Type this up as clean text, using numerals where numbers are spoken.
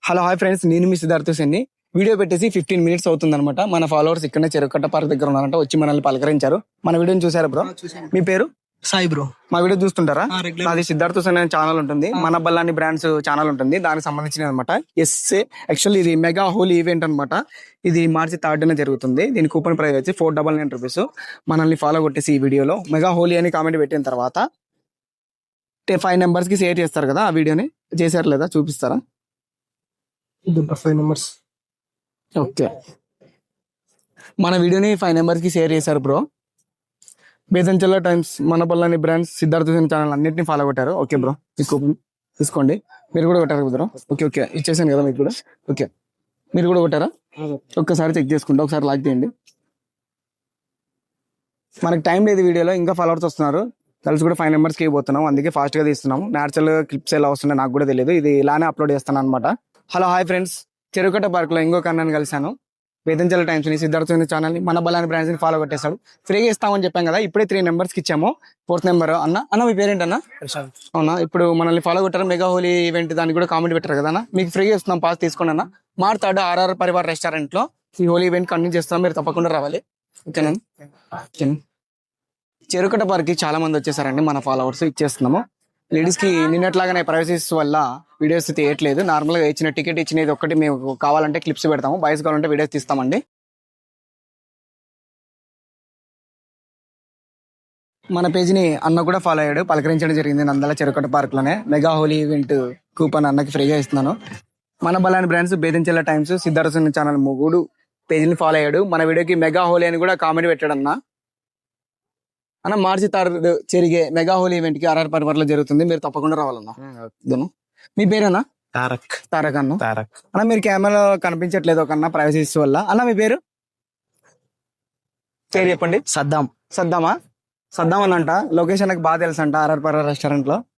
Hello hi friends, నేను మీ Siddhartha సెన్ని. Video పెట్టేసి 15 minutes అవుతుంది అనమాట. మన ఫాలోవర్స్ ఇక్కడనే చెరుకట్ట పార్క్ దగ్గర ఉన్నారంట, వచ్చి మనల్ని పలకరించారు. మన వీడియోని చూసారా బ్రో? మీ పేరు? సాయి బ్రో. మా వీడియో చూస్తుంటారా? రెగ్యులర్. నాది సిద్ధార్థ సెన్ అనే ఛానల్ ఉంటుంది, మన బల్లాని బ్రాండ్స్ ఛానల్ ఉంటుంది, దానికి సంబంధించిన అనమాట. యాక్చువల్లీ ఇది మెగా హోలీ ఈవెంట్ అనమాట. ఇది మార్చి 3rd జరుగుతుంది. దీని కూపన్ ప్రైస్ వచ్చి 499 రూపీస్. మనల్ని ఫాలో కొట్టేసి ఈ వీడియోలో మెగా హోలీ అని కామెంట్ పెట్టిన తర్వాత 5 నెంబర్స్ కి షేర్ చేస్తారు కదా, ఆ వీడియోని చేశారు లేదా చూపిస్తారా? 5 నెంబర్స్. ఓకే, మన వీడియోని 5 నెంబర్స్ కి షేర్ చేశారు బ్రో. బేదంచెల్ల టైమ్స్, మన బల్లాని బ్రాండ్స్, సిద్ధార్థ సెన్ ఛానల్ అన్నిటిని ఫాలో కొట్టారు. ఓకే బ్రో, ఈ కూపన్ తీసుకోండి. మీరు కూడా కొట్టారు బ్రో? ఓకే ఓకే, ఇచ్చేసాను కదా మీకు కూడా. ఓకే, మీరు కూడా కొట్టారా? ఒక్కసారి చెక్ చేసుకుంటా, ఒకసారి లాక్ చేయండి. మనకి టైం లేదు వీడియోలో, ఇంకా ఫాలోవర్స్ వస్తున్నారు. కలిసి కూడా 5 నెంబర్స్ కి పోతున్నాం, అందుకే ఫాస్ట్ గా తీస్తున్నాము. న్యాచురల్ క్లిప్స్ ఎలా వస్తున్నాయి నాకు కూడా తెలియదు, ఇది ఇలానే అప్లోడ్ చేస్తాను అనమాట. హలో హాయ్ ఫ్రెండ్స్, చెరుకట్ట పార్క్ లో ఇంకొక అన్నని కలిసాను. బేదంచెల్ల టైమ్స్ ని, సిద్ధార్థ సెన్ ఛానల్ ని, మన బల్లాని బ్రాండ్స్ ని ఫాలో కొట్టేశాడు. ఫ్రీగా ఇస్తామని చెప్పాం కదా, ఇప్పుడే 3 నెంబర్స్ కి ఇచ్చాము. 4th నెంబర్ అన్న మీ పేరేంటన్నా? ప్రశాంత్. అవునా, ఇప్పుడు మనల్ని ఫాలో కొట్టారు మెగా హోలీ ఈవెంట్, దానికి కూడా కామెంట్ పెట్టారు కదా అన్న. మీకు ఫ్రీగా ఇస్తున్నాం, పాస్ తీసుకోండి అన్న. March 3rd RR Parivar restaurant లో ఈ హోలీ ఈవెంట్ కంటిన్యూ చేస్తాం, మీరు తప్పకుండా రావాలి. ఓకేనా? చెరుకట్ట పార్క్ కి చాలా మంది వచ్చేసారండి మన ఫాలోవర్స్. ఇచ్చేస్తున్నాము. లేడీస్ కి నిన్నట్లాగానే ప్రైవసీస్ వల్ల వీడియోస్ తీయట్లేదు. నార్మల్ గా ఇచ్చిన టికెట్ ఇచ్చినది ఒక్కటి మేము కావాలంటే క్లిప్స్ పెడతాము, బాయ్స్ కావాలంటే వీడియోస్ తీస్తామండి. మన పేజ్ని అన్న కూడా ఫాలో అయ్యాడు, పలకరించడం జరిగింది నందల చెరుకట్ట పార్క్ లోనే. మెగా హోలీ ఈవెంట్ కూపన్ అన్నకి ఫ్రీగా ఇస్తున్నాను. మన Bellana brands, బేదంచెల్ల times, Siddhartha సెన్ channel ముగ్గురు పేజ్ని ఫాలో అయ్యాడు. మన వీడియోకి మెగా హోలీ అని కూడా కామెంట్ పెట్టాడు అన్న. మార్చి 3rd జరిగే మెగా హోలీ ఈవెంట్ కి ఆర్ఆర్ పరివార్ లో జరుగుతుంది, మీరు తప్పకుండా రావాలన్నా. మీ పేరేనా? తారక్ అన్న. అన్న మీరు కెమెరాలో కనిపించట్లేదు ఒక అన్న, ప్రైవసీస్ వల్ల. అన్న మీ పేరు చెప్పండి. సద్దాం. సద్దామా? సద్దాం అన్నంట. లొకేషన్ నాకు బాగా తెలుసు అంట, ఆర్ఆర్ పరివార్ రెస్టారెంట్ లో.